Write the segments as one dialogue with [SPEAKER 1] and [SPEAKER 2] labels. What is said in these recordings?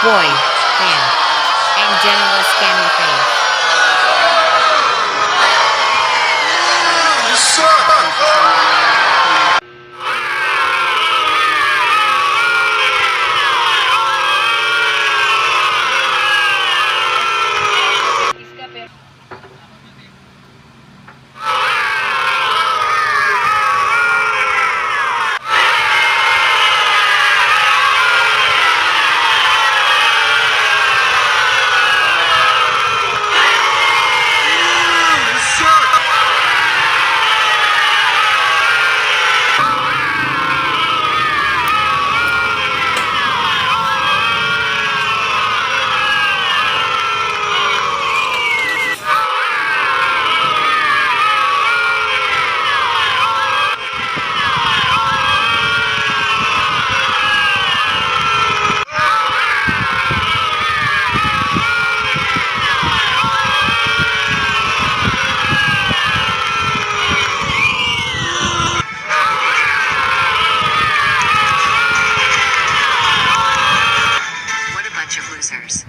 [SPEAKER 1] Boy, man, and general scanning face.
[SPEAKER 2] What a bunch of losers.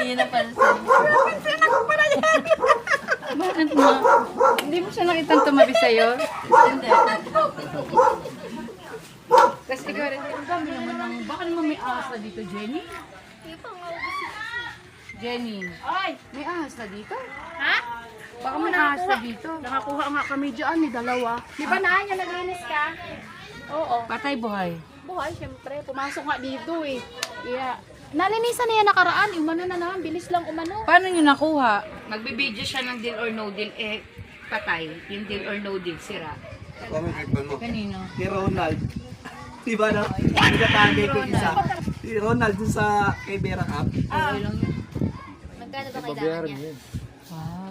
[SPEAKER 3] Hindi napansin. Bakit mo? Hindi mo siya nakitang tumabi sa'yo? Hindi. Kasi ikaw rin, ang dami naman ng, baka naman may ahas na dito, Jenny? Jenny, ay, may ahas na dito?
[SPEAKER 4] Ha?
[SPEAKER 3] Baka may ahas na dito.
[SPEAKER 4] Nakakuha nga kami dyan, ni dalawa. Di ba na, yung naglinis ka? Oo.
[SPEAKER 3] Patay buhay.
[SPEAKER 4] Buhay, syempre. Pumasok nga dito eh. Kaya, nalinisan na yan nakaraan. Umano na naman, bilis lang umano.
[SPEAKER 3] Paano nyo nakuha?
[SPEAKER 1] Magbibideo siya ng deal or no deal, patay. Yung deal or no deal, sira.
[SPEAKER 3] Kanino?
[SPEAKER 5] Si Ronald. Diba na? Nagkatagay ko isa. Si Ronald dun sa kay Vera App.
[SPEAKER 3] Okay lang yun.
[SPEAKER 4] Magkano ba kailangan niya?
[SPEAKER 3] Wow.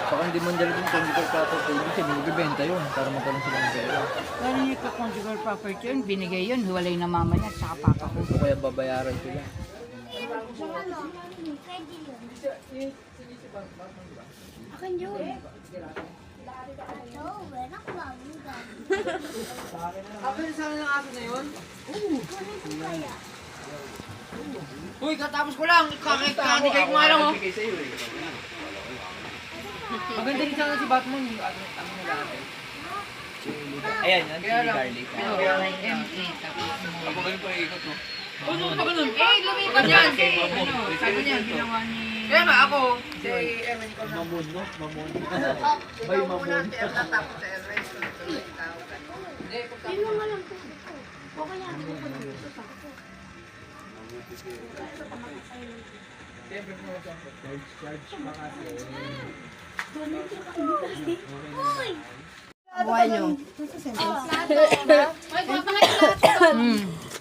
[SPEAKER 6] Baka hindi man dala din conjugal property, kasi magbibenta yun para magkaroon sila ng pera.
[SPEAKER 3] Paano nyo ka-conjugal property yun? Binigay yun, hiwalay na mama niya, tsaka papa ko.
[SPEAKER 6] O kaya babayaran sila.
[SPEAKER 4] Akin yun.
[SPEAKER 5] Akin sa akin ng aso na yun? Uy, katapos ko lang. Kanikay ko nga lang, oh. Maganda rin sana si Batman. Yung ano nila natin. Ayan, yan. Si Garlic. Ako ganun pa ikot, no? Ano ka ganun?
[SPEAKER 3] Lumipat yan! Sabi niya, ginawa ni...
[SPEAKER 5] Kaya nga ako. Si Evan ko na. Mamon, no? Mamon. Bay mamon.
[SPEAKER 4] Yun lang nga lang. Okay yan.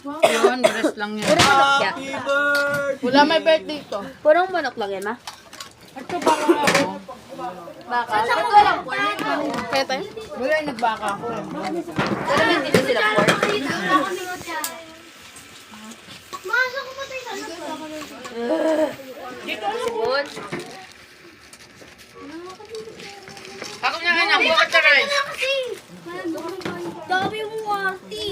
[SPEAKER 3] Yun, dress lang yun.
[SPEAKER 5] Happy birthday!
[SPEAKER 4] Wala may birthday to.
[SPEAKER 7] Purong manok lang yan, ma?
[SPEAKER 3] Ito baka ako.
[SPEAKER 7] Baka? Ito lang, pork.
[SPEAKER 4] Kaya tayo?
[SPEAKER 3] Wala yung nagbaka ako.
[SPEAKER 7] Pero hindi na sila pork. Sibon.
[SPEAKER 3] Ako na anak, bakit ka rin?
[SPEAKER 7] Dami mo, Marty.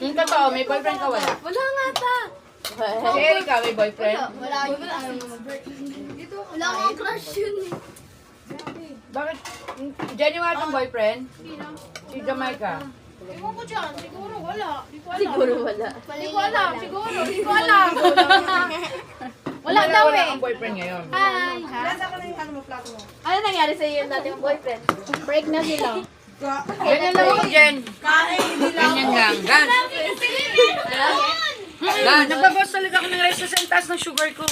[SPEAKER 3] Yung totoo, may boyfriend ka wala?
[SPEAKER 7] Wala nga ta.
[SPEAKER 3] Si Erika, may boyfriend?
[SPEAKER 7] Wala akong crush yun eh.
[SPEAKER 3] Bakit? Jenny wala kang boyfriend? Si Jamaica.
[SPEAKER 4] Ewan ko dyan. Siguro wala. Di ko alam.
[SPEAKER 7] Siguro wala.
[SPEAKER 4] Di ko alam. Siguro. Di ko alam. Wala daw
[SPEAKER 3] Wala
[SPEAKER 4] eh.
[SPEAKER 3] kang boyfriend ngayon.
[SPEAKER 4] Hi.
[SPEAKER 7] Ano nangyari sa iyo natin yung boyfriend?
[SPEAKER 4] Break na sila.
[SPEAKER 3] Ganyan lang ako, Jen. Ganyan lang. Gan. Gan. Nagbabawas talaga ako ng rice kasi ang taas ng sugar ko.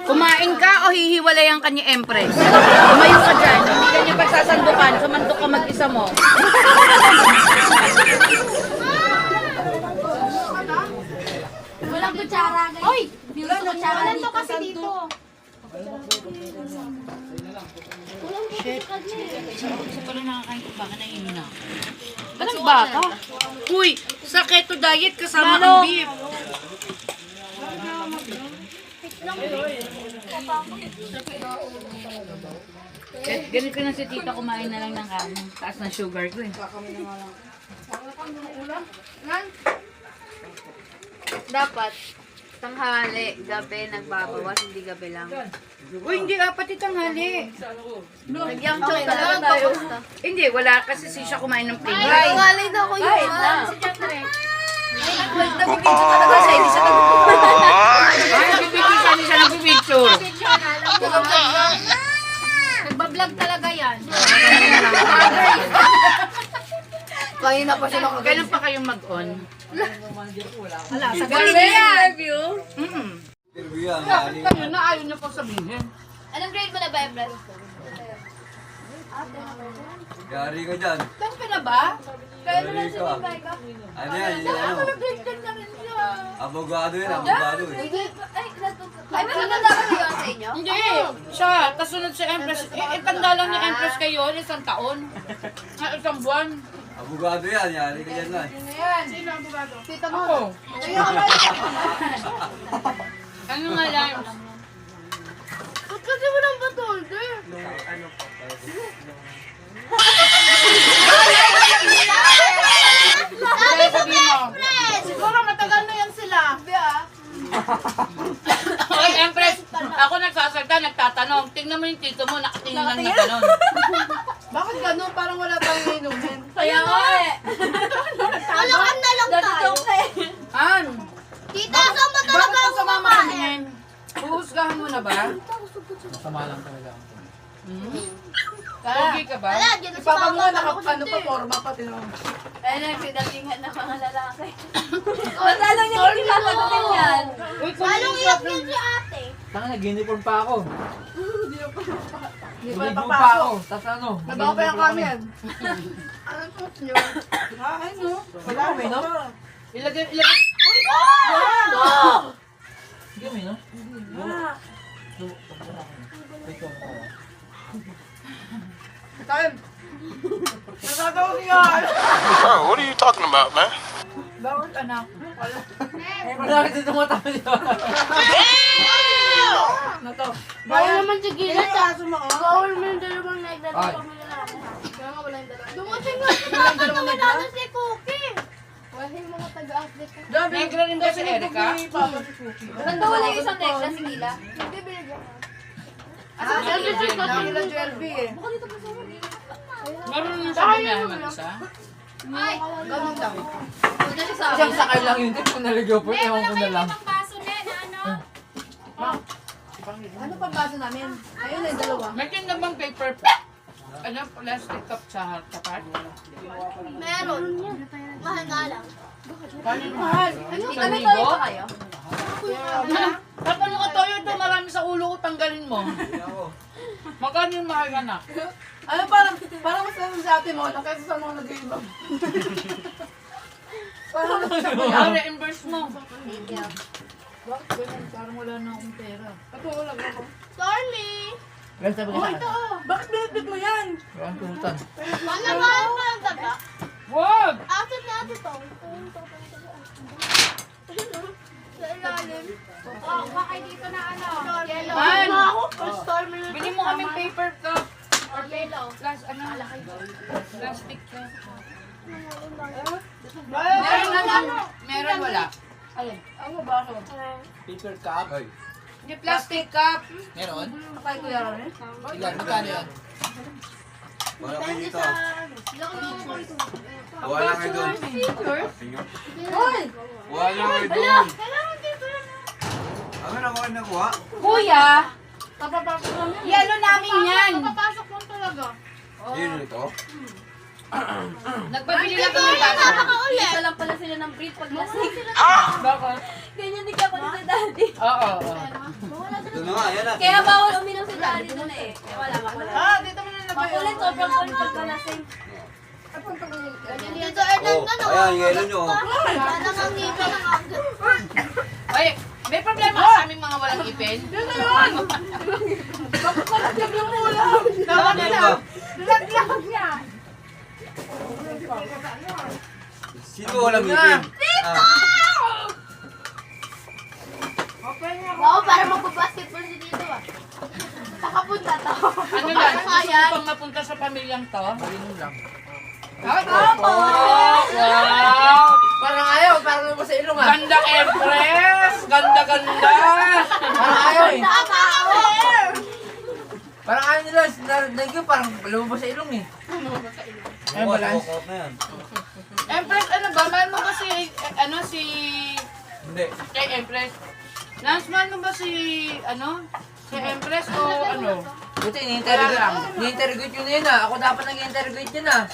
[SPEAKER 3] Kumain ka o hihiwalayan ka ni Empress? Tumayo ka dyan. Hindi ka niya pagsasandukan. Sumandok ka mag-isa mo.
[SPEAKER 7] Walang kutsara. Hoy!
[SPEAKER 4] Wala to kasi dito.
[SPEAKER 3] Isa pala nakakain ko baka nahihina. Anong baka? Uy, sa keto diet kasama ang beef. Ganito na si tita kumain na lang ng kanin. Taas ng sugar ko eh.
[SPEAKER 7] Dapat, tanghali, gabi, nagbabawas, hindi gabi lang.
[SPEAKER 3] Uy, hindi apat itanghali.
[SPEAKER 7] Nagyang chow talaga tayo.
[SPEAKER 3] Hindi, wala kasi siya kumain ng plain rice.
[SPEAKER 7] Tanghali na ako yun.
[SPEAKER 3] Nagpipicture talaga siya, hindi siya Ay, nagpipicture siya nagpipicture.
[SPEAKER 4] Nagbablog talaga yan.
[SPEAKER 7] Kanina pa siya nakagalit.
[SPEAKER 3] Kailan pa kayong mag-on?
[SPEAKER 7] Sa gabi interview.
[SPEAKER 5] Yan,
[SPEAKER 3] Kayo na ayaw niyo pa sabihin.
[SPEAKER 7] Anong grade mo na ba, Empress?
[SPEAKER 5] Yari ka dyan.
[SPEAKER 3] Saan ka na ba?
[SPEAKER 5] Yari ka. Ano yan? Ano? Abogado yan, abogado eh.
[SPEAKER 7] Ay, may matanda ba yun sa inyo?
[SPEAKER 3] Hindi. Siya, kasunod si Empress. Itanda lang ni Empress kayo, isang taon. Isang buwan.
[SPEAKER 5] Abogado yan, yari ka dyan lang.
[SPEAKER 3] Tita mo. Ano nga lang?
[SPEAKER 7] Ba't kasi walang batolder?
[SPEAKER 3] Kaya sabihin mo.
[SPEAKER 4] Siguro matagal na yan sila.
[SPEAKER 3] Okay, Empress. Ako nagsasalta, nagtatanong. Tingnan mo yung tito mo, nakatingin lang na gano'n.
[SPEAKER 4] Bakit gano'n? Parang wala tayong inumin.
[SPEAKER 7] Kaya nga eh. Talakan na lang tayo.
[SPEAKER 3] An?
[SPEAKER 7] Tita, saan ba talaga ako mamahin?
[SPEAKER 3] Huhusgahan mo na ba?
[SPEAKER 6] Masama lang talaga.
[SPEAKER 3] Pogi ka ba?
[SPEAKER 7] Wala, dyan na si
[SPEAKER 4] Papa mo,
[SPEAKER 7] Mama.
[SPEAKER 4] nakapano pa forma pati naman.
[SPEAKER 7] Ayun ang pinatingan ng mga lalaki. Lalo niya yung kinakagutin yan.
[SPEAKER 3] Uy,
[SPEAKER 7] Lalong iyak yun si ate.
[SPEAKER 6] Tanga, nag-uniform pa ako.
[SPEAKER 4] Hindi pa
[SPEAKER 6] Nag-uniform pa
[SPEAKER 4] napapasok.
[SPEAKER 6] ako. Tapos ano?
[SPEAKER 4] Nabawa pa yung kami yan.
[SPEAKER 6] Wala kami, no?
[SPEAKER 3] ilagay.
[SPEAKER 6] Hindi kami, no?
[SPEAKER 4] Nagagawa niya.
[SPEAKER 8] Bro, what are you talking about, man?
[SPEAKER 3] Bawat anak.
[SPEAKER 6] Wala kasi tumatawa siya.
[SPEAKER 7] Bawal naman si Gina, bawal mo yung dalawang nagdadala mo lalaki. Dumating nga si Papa na wala na si Cookie. Wala yung mga taga-update ko.
[SPEAKER 3] Negra rin ba si Erika?
[SPEAKER 7] Ba't wala yung isang negra si Nila? Hindi, binigyan.
[SPEAKER 3] Asan si Jenny?
[SPEAKER 4] Nakila Jelby eh.
[SPEAKER 3] Marunong siya bumiyahe mag-isa?
[SPEAKER 7] Ay,
[SPEAKER 4] Ganun lang.
[SPEAKER 7] punta siya sa
[SPEAKER 6] Isang
[SPEAKER 7] amin.
[SPEAKER 6] sakay lang yun. Hindi ko naligyo po. Ewan ko na lang.
[SPEAKER 4] Ano pa baso namin? Ayun na yung dalawa.
[SPEAKER 3] May tinda bang paper? ano, plastic cup sa tapat?
[SPEAKER 7] Meron. Mahal nga lang.
[SPEAKER 3] Kanin mahal. Isang libo? Tapos ka toyo ito, marami sa ulo ko, tanggalin mo. Magkano yung mahal anak?
[SPEAKER 9] Ano, parang mas naman sa ate mo, nakaysa sa mga nag-iibang. Parang
[SPEAKER 3] Ang reimburse mo.
[SPEAKER 9] bakit ganyan? Parang wala na akong pera. Ito, lang ako.
[SPEAKER 7] Sorry.
[SPEAKER 6] Ganun sabi
[SPEAKER 9] Oh, ito oh. Bakit binitbit mo yan?
[SPEAKER 6] Ang tutan.
[SPEAKER 7] Manamahal pa ang daga.
[SPEAKER 3] Wag!
[SPEAKER 7] Atin na ito to. Sa ilalim.
[SPEAKER 4] Oh, bakay dito na ano. Yellow.
[SPEAKER 3] Man!
[SPEAKER 7] Stormy na.
[SPEAKER 3] Bili mo kaming paper cup.
[SPEAKER 4] Or yellow.
[SPEAKER 3] Plus, ano? Plastic cup. Meron wala.
[SPEAKER 9] Ano ba ako?
[SPEAKER 5] Paper cup.
[SPEAKER 3] Hindi, plastic cup.
[SPEAKER 6] Meron?
[SPEAKER 9] Kay Kuya Ron eh?
[SPEAKER 6] Ilan? Magkano yan?
[SPEAKER 10] Wala kayo dito.
[SPEAKER 7] Laki
[SPEAKER 10] Wala kayo doon.
[SPEAKER 9] Hoy!
[SPEAKER 10] Wala kayo doon.
[SPEAKER 7] Kailangan dito yan.
[SPEAKER 10] Ano na ko nakuha?
[SPEAKER 3] Kuya,
[SPEAKER 9] Kapapasok namin.
[SPEAKER 3] yelo namin yan.
[SPEAKER 7] Papasok lang talaga.
[SPEAKER 10] Yun ito.
[SPEAKER 3] Nagpabili lang
[SPEAKER 7] Ito
[SPEAKER 3] kami
[SPEAKER 7] yung
[SPEAKER 3] bago.
[SPEAKER 7] nakakaulit.
[SPEAKER 4] Isa lang pala sila ng breed pag lasing.
[SPEAKER 3] Bakit?
[SPEAKER 4] Ganyan din ka pala sa daddy.
[SPEAKER 3] Oo.
[SPEAKER 10] Ito na nga, yan na.
[SPEAKER 4] Kaya bawal uminom si daddy doon eh. Kaya wala makulit.
[SPEAKER 9] Dito mo na nabay.
[SPEAKER 4] Makulit, sobrang kulit pag lasing.
[SPEAKER 7] Dito, Ernan na.
[SPEAKER 10] Ayan, yelo nyo.
[SPEAKER 7] Wala kang ngipin ng agad.
[SPEAKER 3] Ay, may problema ka sa aming mga walang ipin?
[SPEAKER 9] Malaglag yung ulam.
[SPEAKER 3] Tama na lang.
[SPEAKER 9] Laglag niya.
[SPEAKER 10] Sino walang ngipin?
[SPEAKER 7] Wow, para magbabasketball si dito ah. Nakapunta to.
[SPEAKER 3] Ano lang,
[SPEAKER 7] Ano
[SPEAKER 3] gusto
[SPEAKER 7] yan?
[SPEAKER 3] mo pang mapunta sa pamilyang to?
[SPEAKER 6] Marinom lang.
[SPEAKER 3] Wow!
[SPEAKER 9] Parang ayaw, parang lumabas sa ilong ah.
[SPEAKER 3] Ganda Empress! Ganda, ganda!
[SPEAKER 6] Parang ayaw eh.
[SPEAKER 7] Nakaka-aware.
[SPEAKER 6] Parang ayaw nila. Narinig ko parang lumabas sa ilong eh. Ay, balance.
[SPEAKER 10] Walk out na yan.
[SPEAKER 3] Empress, ano ba? Mahal mo ba si, si...
[SPEAKER 10] Hindi.
[SPEAKER 3] Kay Empress? Lance, mahal mo ba si, si Empress o ano?
[SPEAKER 6] Buti, ni-interrogate yun na yun ah. Ako dapat nag-interrogate yun ah.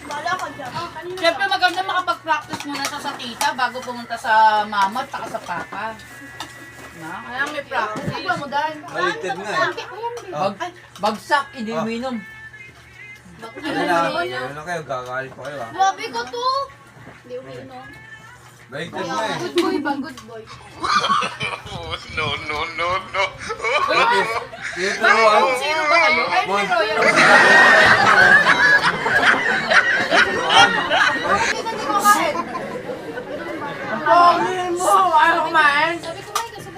[SPEAKER 7] Wala ka dyan.
[SPEAKER 3] Siyempre maganda makapag-practice muna sa tita bago pumunta sa mama at sa papa. Na? Kaya may practice.
[SPEAKER 9] Ano mo dahil?
[SPEAKER 10] Baliktad nga eh.
[SPEAKER 6] Bagsak, hindi uminom.
[SPEAKER 10] Ano na, ano na kayo, gagalit pa kayo ah.
[SPEAKER 7] Grabe ko to.
[SPEAKER 10] Baliktad nga eh.
[SPEAKER 7] Good boy ba? Good boy.
[SPEAKER 8] No, no, no, no.
[SPEAKER 10] Dito
[SPEAKER 3] Bakit kung sino ba kayo? Ay, may royal.
[SPEAKER 9] Pongin mo! Ayaw kumain.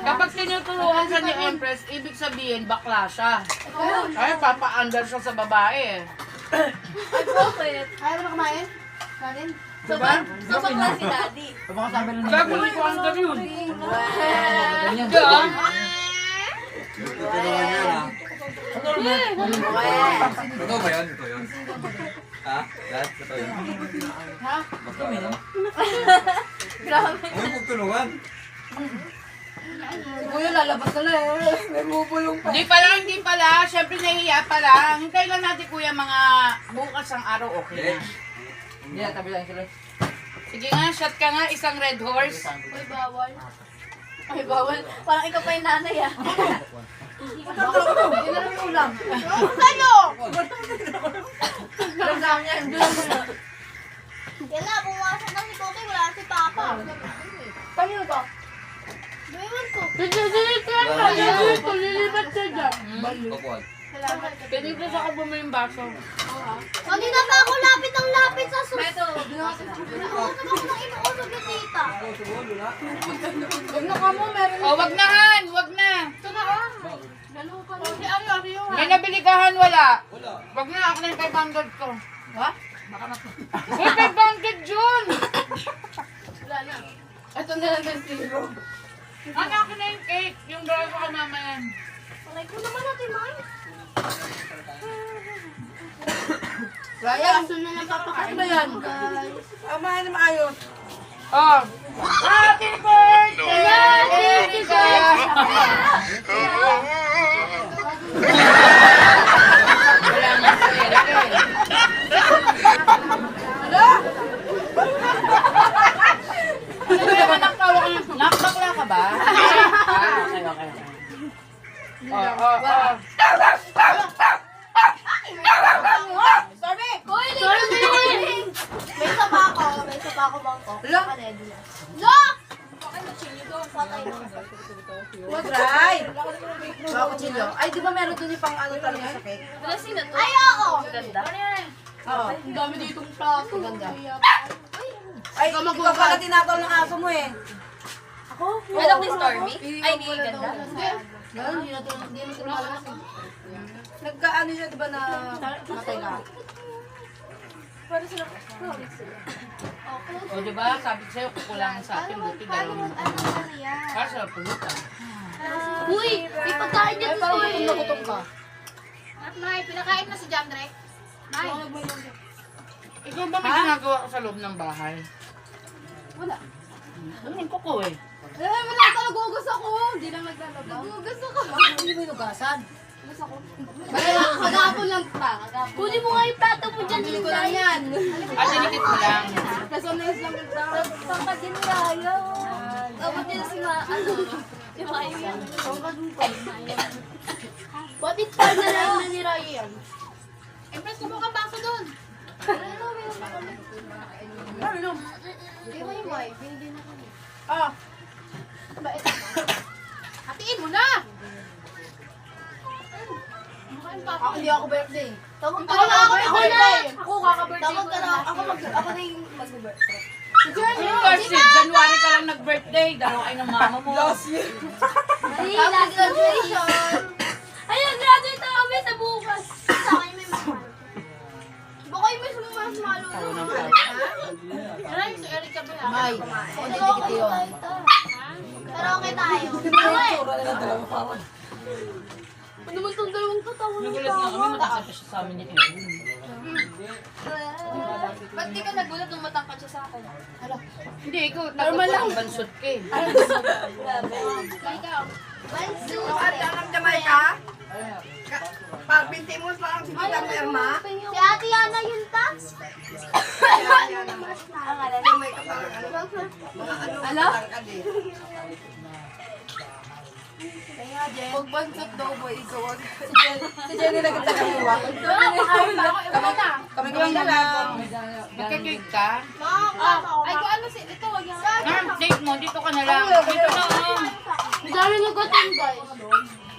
[SPEAKER 3] Kapag tinuturuan ka ni Empress, ibig sabihin bakla siya. Ay, papa-under siya sa babae eh.
[SPEAKER 7] Ayaw mo na kumain? Kanin?
[SPEAKER 3] Diba?
[SPEAKER 4] Sobrang lang si daddy.
[SPEAKER 6] Baka sabi ng
[SPEAKER 3] Gagawin ko under yun.
[SPEAKER 6] ganyan.
[SPEAKER 3] Diba?
[SPEAKER 10] Tutulungan yan ah. Ito ba yan? Ito yun. Ha? Lahat? Ito yun.
[SPEAKER 7] Ha?
[SPEAKER 10] Magkano?
[SPEAKER 4] Grabe.
[SPEAKER 10] Huwag magtulungan.
[SPEAKER 9] Kuya, lalabas na eh. May bubulong pa.
[SPEAKER 3] Hindi pala. Siyempre nahihiya pala. Hintay lang natin kuya mga bukas ang araw, okay na.
[SPEAKER 6] Hindi na, tabi lang sila.
[SPEAKER 3] Sige nga, shot ka nga, isang red horse.
[SPEAKER 7] Uy, bawal.
[SPEAKER 4] Ay, bawal. Parang ikaw pa yung nanay ah.
[SPEAKER 9] Yun na lang yung ulam.
[SPEAKER 7] Sa'yo!
[SPEAKER 9] Lang niya.
[SPEAKER 7] Yan na, pumasok na si Koki, wala si Papa.
[SPEAKER 9] Kanino to?
[SPEAKER 7] Ewan ko.
[SPEAKER 9] Lilipat siya dyan.
[SPEAKER 10] Opo.
[SPEAKER 3] Piniglas ako bumili yung baso.
[SPEAKER 7] Kanina pa ako lapit ng lapit sa sus. Inuusap ako ng inuusap ni tita.
[SPEAKER 9] Huwag na ka mo, meron.
[SPEAKER 3] Oh, wag na Han, wag na.
[SPEAKER 7] Ito na ah.
[SPEAKER 9] Si ano, Rio.
[SPEAKER 3] May nabili ka Han, wala. Wag na, ako na yung 500 ko.
[SPEAKER 9] Ha?
[SPEAKER 3] Uy, 500 Jun!
[SPEAKER 9] Ito na lang yung zero.
[SPEAKER 3] Ano ako na yung cake, yung drawing ko kay mama yan.
[SPEAKER 7] Palay ko naman natin, May.
[SPEAKER 9] Ryan,
[SPEAKER 7] Gusto na lang papakain.
[SPEAKER 9] ano ba yan?
[SPEAKER 7] Guys.
[SPEAKER 9] Amahan na maayos.
[SPEAKER 3] Oh! Happy birthday, Erika! Wala nga si Erika.
[SPEAKER 7] Paco Bangkok.
[SPEAKER 3] Lo?
[SPEAKER 7] Lo! Bakit natsinyo doon? Patay na.
[SPEAKER 3] Try! Bako chilo. Ay, di ba meron doon yung pang ano talaga sa cake?
[SPEAKER 7] Blessing na to. Ay, oo!
[SPEAKER 3] Ganda. Oo.
[SPEAKER 7] Ang dami ditong plato.
[SPEAKER 3] Ganda. Ay, ikaw pala tinatol ng aso mo eh.
[SPEAKER 7] Anak ni Stormy? Ay, di ganda.
[SPEAKER 3] Ganun, hindi na tumalabas. Nagkaano siya, di ba na matay na?
[SPEAKER 1] O diba, sabi ko sa'yo, kukulangan sa akin, buti dalawang Kasi pulutan.
[SPEAKER 7] Uy! May pagkain niya dito eh.
[SPEAKER 3] Nagutom ka.
[SPEAKER 4] At May, pinakain na si Jamdre. May.
[SPEAKER 1] Ikaw ba may ginagawa ka sa loob ng bahay?
[SPEAKER 3] Wala.
[SPEAKER 1] Ano yung kuko eh?
[SPEAKER 7] Wala ka, nagugas ako. Hindi lang naglalaba. Nagugas ako.
[SPEAKER 3] Hindi mo inugasan.
[SPEAKER 7] Kagapon lang pa. Kunin mo nga yung plato mo dyan.
[SPEAKER 3] Hindi ko lang yan.
[SPEAKER 1] Ah, sinikit mo lang.
[SPEAKER 7] Nasones lang kita. Pangkat din ni Raya. Abot din si si Maya. Bakit pa na lang na ni Raya yan?
[SPEAKER 4] Empress, kumuha ka baso doon.
[SPEAKER 7] Hindi mo yung wife. Hindi na kami.
[SPEAKER 3] Ah,
[SPEAKER 4] Hatiin mo na.
[SPEAKER 3] hindi ako birthday.
[SPEAKER 7] Tawag ka
[SPEAKER 3] Ako
[SPEAKER 7] na.
[SPEAKER 3] ako
[SPEAKER 7] Ako na.
[SPEAKER 3] birthday. Ako kaka-birthday
[SPEAKER 7] Tawag
[SPEAKER 3] ko
[SPEAKER 7] ka
[SPEAKER 3] na.
[SPEAKER 7] na.
[SPEAKER 3] Ako na yung mag-birthday.
[SPEAKER 1] January ka lang nag-birthday, dalawa kayo ng mama mo.
[SPEAKER 7] Last graduation. Ayun, graduate na kami sa bukas. Sa akin may mahal. Baka yung may sumamas malulong.
[SPEAKER 4] Maraming si Eric ka ba?
[SPEAKER 3] May. Hindi dikit yun.
[SPEAKER 7] Pero okay tayo. Ano naman itong dalawang tatawa ng
[SPEAKER 1] Nagulat nga kami, mataas siya sa amin ni Erin.
[SPEAKER 7] Ba't di ka nagulat nung matangkad siya sa akin?
[SPEAKER 1] Hindi, ikaw, normal lang. Bansot ka eh.
[SPEAKER 7] Ikaw. Bansu.
[SPEAKER 3] Anak Jamaica? Pagbinti mo parang si Tita Perma?
[SPEAKER 7] Si Ate Yana yun ta? Ang alam.
[SPEAKER 3] Jamaica parang ano? Pagbansot daw boy, ikaw wag. Si Jenny nagtagawa. Kami na lang.
[SPEAKER 1] Nagka-cake ka?
[SPEAKER 7] Ay, kung ano si ito, wag yung...
[SPEAKER 1] Ma'am, date mo, dito ka na lang. Dito na.
[SPEAKER 7] Madami nagutom, guys.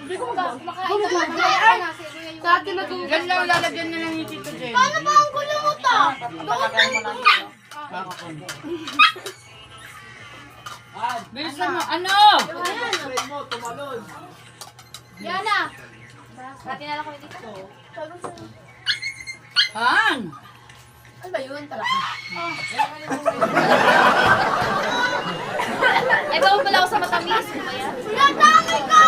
[SPEAKER 7] Hindi ko kumakain na lang. Sa atin na
[SPEAKER 1] Yan lang, lalagyan na lang ni Tito Jen.
[SPEAKER 7] Paano ba ang gulo mo to?
[SPEAKER 1] Bilisan mo, ano?
[SPEAKER 7] Yana! Dati na lang kami dito.
[SPEAKER 1] Han!
[SPEAKER 7] Ano ba yun? Tala. Ay, bawal pala ako sa matamis. Ano ba yan? Sinadami ka!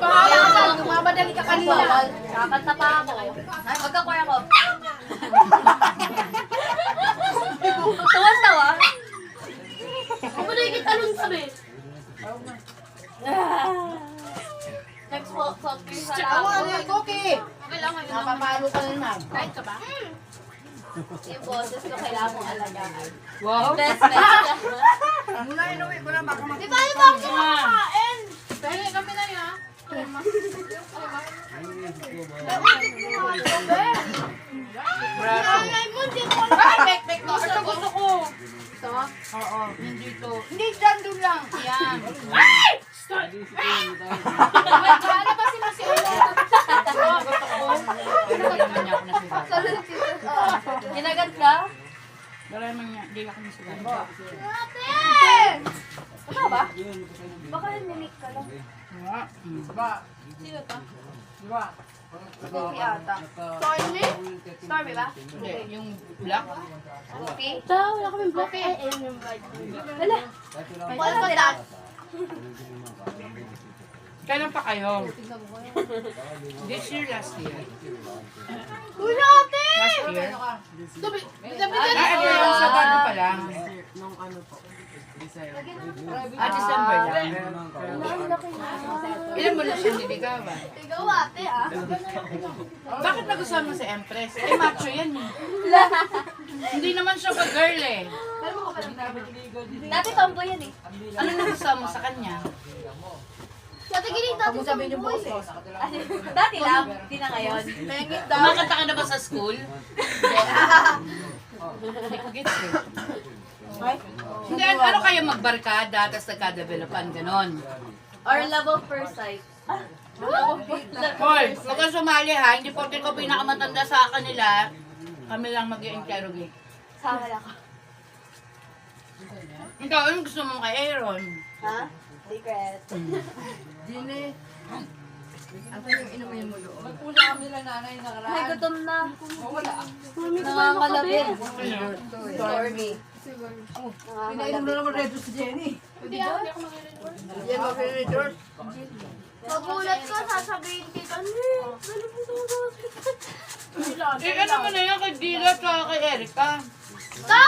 [SPEAKER 3] Bahala ka, tumamadali ka kanina.
[SPEAKER 7] Kakanta pa ako. Magkakoy ako. Tawa-tawa. Ako na yung talon sabi. Next po, soft drink sa
[SPEAKER 3] Ako ano yung cookie?
[SPEAKER 4] Kailangan yun.
[SPEAKER 3] Napapalo ka naman.
[SPEAKER 4] Kahit ka ba?
[SPEAKER 7] Yung boses ko kailangan mong alagaan.
[SPEAKER 1] Wow.
[SPEAKER 7] Best friend ka.
[SPEAKER 3] Muna inuwi ko na baka
[SPEAKER 7] Di ba yung bakit kumakain?
[SPEAKER 4] Dahil kami na yun.
[SPEAKER 1] Braso.
[SPEAKER 3] Bek mo. Ito gusto ko.
[SPEAKER 1] Oo, nandito.
[SPEAKER 3] Hindi, dyan doon lang.
[SPEAKER 1] Yan.
[SPEAKER 4] Ano ba sila si Ulo?
[SPEAKER 1] Pero hindi naman niya ako nasira.
[SPEAKER 7] Ginagat ka?
[SPEAKER 1] Wala naman niya, hindi ako nasira.
[SPEAKER 7] Ate! Ano ba? Baka naninig ka lang.
[SPEAKER 1] Nga.
[SPEAKER 7] Sino to?
[SPEAKER 3] Diba?
[SPEAKER 7] Cookie ata. Stormy? Stormy ba?
[SPEAKER 1] Hindi, yung black.
[SPEAKER 7] Cookie? Wala kaming black. Ay, ayun yung white. Wala. Wala ka lahat.
[SPEAKER 1] Kailan pa kayo? This year, last year.
[SPEAKER 7] Wala, ate!
[SPEAKER 1] Last year?
[SPEAKER 4] Sabi
[SPEAKER 1] Ah, ito yung sa bago pa lang. Ah, December lang. Ilan mo lang siya niligawan?
[SPEAKER 7] Ikaw, ate, ah.
[SPEAKER 1] Bakit nag-usama si Empress? Eh, macho yan eh. Hindi naman siya pa-girl eh.
[SPEAKER 7] Dati tomboy yan eh.
[SPEAKER 1] Ano nag-usama sa kanya?
[SPEAKER 7] Dati giling dati
[SPEAKER 3] Sabi niyo
[SPEAKER 7] tomboy.
[SPEAKER 3] boses.
[SPEAKER 7] Dati lang, di na ngayon.
[SPEAKER 3] Pengit daw.
[SPEAKER 1] Kumakanta ka na ba sa school? Hindi ko gets eh.
[SPEAKER 3] Hindi, ano kayo magbarkada, tapos nagka-developan, ganon.
[SPEAKER 7] Or love of first sight.
[SPEAKER 3] Hoy, huwag kang sumali ha, hindi porke ko pinakamatanda sa kanila, kami lang mag-i-interrogate.
[SPEAKER 7] Sama lang ako.
[SPEAKER 3] Ikaw, anong gusto mo kay Aaron?
[SPEAKER 7] Ha? Secret.
[SPEAKER 9] Magpula kami lang nanay nakaraan.
[SPEAKER 7] Ay, gutom na.
[SPEAKER 9] Wala.
[SPEAKER 7] Nangangalabit. Stormy.
[SPEAKER 9] Pinainom na naman red si Jenny. Yan ba pinainom?
[SPEAKER 7] Magulat ko, sasabihin kita,
[SPEAKER 3] Eh, ano mo na yan kay Dila at saka kay Erica?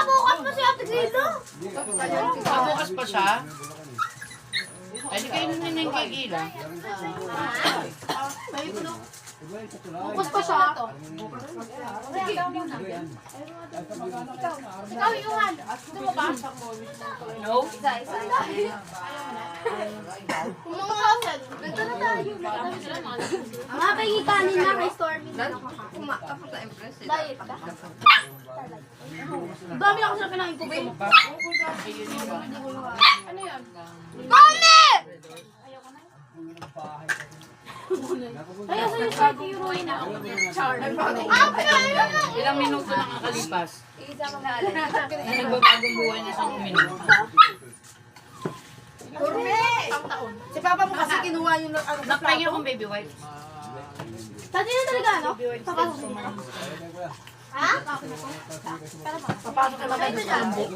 [SPEAKER 7] bukas pa si Ate Gilo.
[SPEAKER 3] Bukas pa siya? Ay, di kayo ninin kay Dila.
[SPEAKER 7] Bukas pa siya. Ikaw, Yuhan. Gusto mo ba?
[SPEAKER 3] No?
[SPEAKER 7] Isa. Kumakasan. Ganda na tayo. Mga pahingi kanin na kay Stormy. Diet ka? Dami ako sa kinain ko, babe. Ano yan? Dami! Kaya sa'yo sa tiruin na.
[SPEAKER 3] Ilang minuto na kakalipas. Na nagbabagong buhay na sa minuto.
[SPEAKER 9] Si Papa mo kasi kinuha yung
[SPEAKER 3] Nakpahingi akong baby wipes.
[SPEAKER 7] Dati na talaga, ano? Papasok mo. Ha?
[SPEAKER 9] papasok na maganda sa lambok.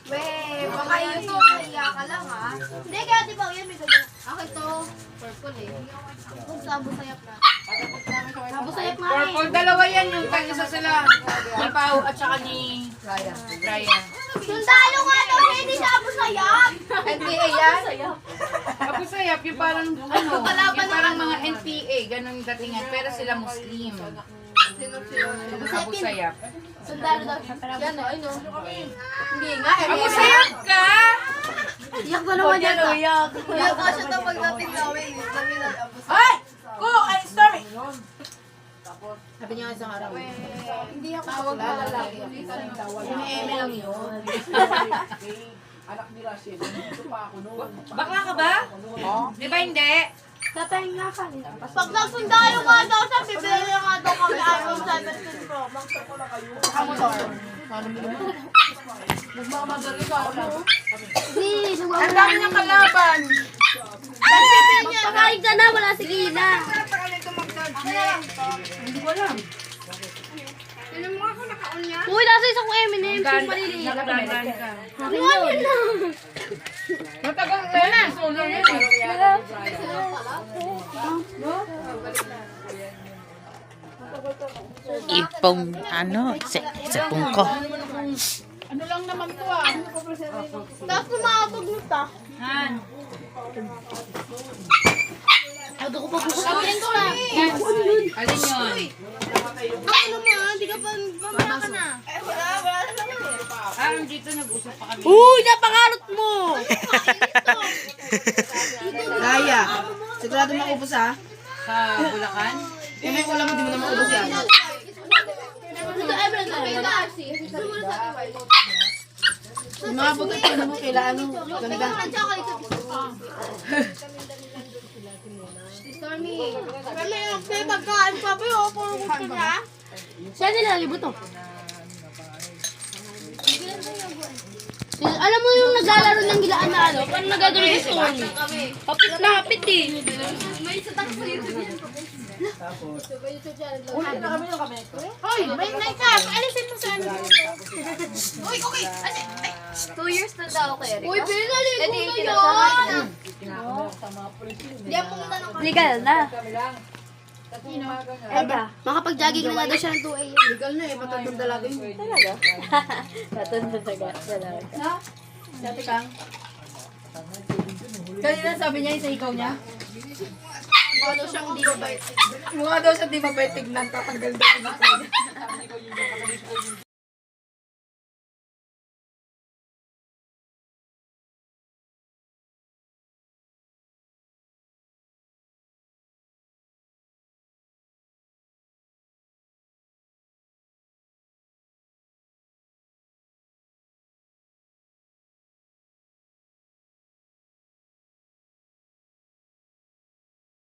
[SPEAKER 7] Weh, baka yun to, kaya ka lang ha. Hindi, kaya di ba yan, may ganyan. Ako ito, purple eh. Kung sabo sayap na. Sabo sayap nga eh.
[SPEAKER 3] Purple, dalawa yan yung tag-isa sila. Ni Pao at saka ni Ryan.
[SPEAKER 7] Sundalo nga daw, hindi sabo sayap.
[SPEAKER 3] NPA yan? Apo sayap, yung parang yung parang mga NPA, ganun yung datingan, pero sila Muslim. Apo sayap.
[SPEAKER 7] Sundalo daw. Yan o, ayun o. Hindi nga,
[SPEAKER 3] Apo sayap ka!
[SPEAKER 7] iyak na naman yan. Iyak ka siya na pagdating namin.
[SPEAKER 3] Ay! Go! Ay, Stormy!
[SPEAKER 9] Sabi niya isang araw.
[SPEAKER 7] Hindi ako
[SPEAKER 9] Tawag na lalaki.
[SPEAKER 7] Eme lang yun.
[SPEAKER 9] Anak ni Rashid. Ito pa ako noon.
[SPEAKER 3] Bakla ka ba? Di ba hindi?
[SPEAKER 7] Tapahinga ka. Pag nagsundalo nga daw siya, bibili nga daw kami iPhone 17 Pro Max.
[SPEAKER 9] Nagmamadali ka ako.
[SPEAKER 7] Hindi,
[SPEAKER 3] Ang dami ng kalaban!
[SPEAKER 7] magpakalig ka na, wala si Gina.
[SPEAKER 3] Hindi ko alam.
[SPEAKER 7] Uy, nasa isang M&M, yung maliliit.
[SPEAKER 3] Nakadandan ka.
[SPEAKER 7] Akin yun.
[SPEAKER 3] Matagal na yan. Solo yun.
[SPEAKER 1] Ipong, sa pungko.
[SPEAKER 4] Ano lang naman to ah.
[SPEAKER 7] Tapos kumakatog mo ta.
[SPEAKER 3] Han.
[SPEAKER 7] Ano ko pa kukunin ko na.
[SPEAKER 3] Alin yun?
[SPEAKER 7] Ano mo, hindi ka pa mamaya ka na. Wala naman eh.
[SPEAKER 3] Ah, dito nag-usap pa kami.
[SPEAKER 7] Uy, napangarot mo!
[SPEAKER 9] Kaya. Sigurado maubos ha.
[SPEAKER 3] Sa Bulacan?
[SPEAKER 9] Kung may ulam, hindi mo na maubos yan.
[SPEAKER 7] Ito, Emerald,
[SPEAKER 9] Yung mga buto ko mo, kailangan mo. Ganda.
[SPEAKER 7] Stormy. May pagkaan pa ba yun? Puro gusto niya. Siya nilalibot to. Alam mo yung naglalaro ng gilaan na ano? Parang nagagano si Stormy. Hapit na hapit eh. May sa tax sa YouTube yan.
[SPEAKER 9] Ulit na kami yung kami.
[SPEAKER 4] Hoy, may ka. Alisin mo sa ano.
[SPEAKER 7] Uy, okay. 2 years na daw kay Erika. Uy, pinaligo na yun. Hindi ako pumunta ng legal na. Eda, makapag-jogging na nga daw siya ng 2 a.m.
[SPEAKER 9] Legal na eh, matandang dalaga yun.
[SPEAKER 7] Talaga? Natanda sa dalaga.
[SPEAKER 9] Dati kang. Kanina sabi niya yung sa ikaw niya.
[SPEAKER 7] Mukha daw siyang di mabait.
[SPEAKER 9] Mukha daw siya di mabait tignan, tatanggal daw yung ikaw niya.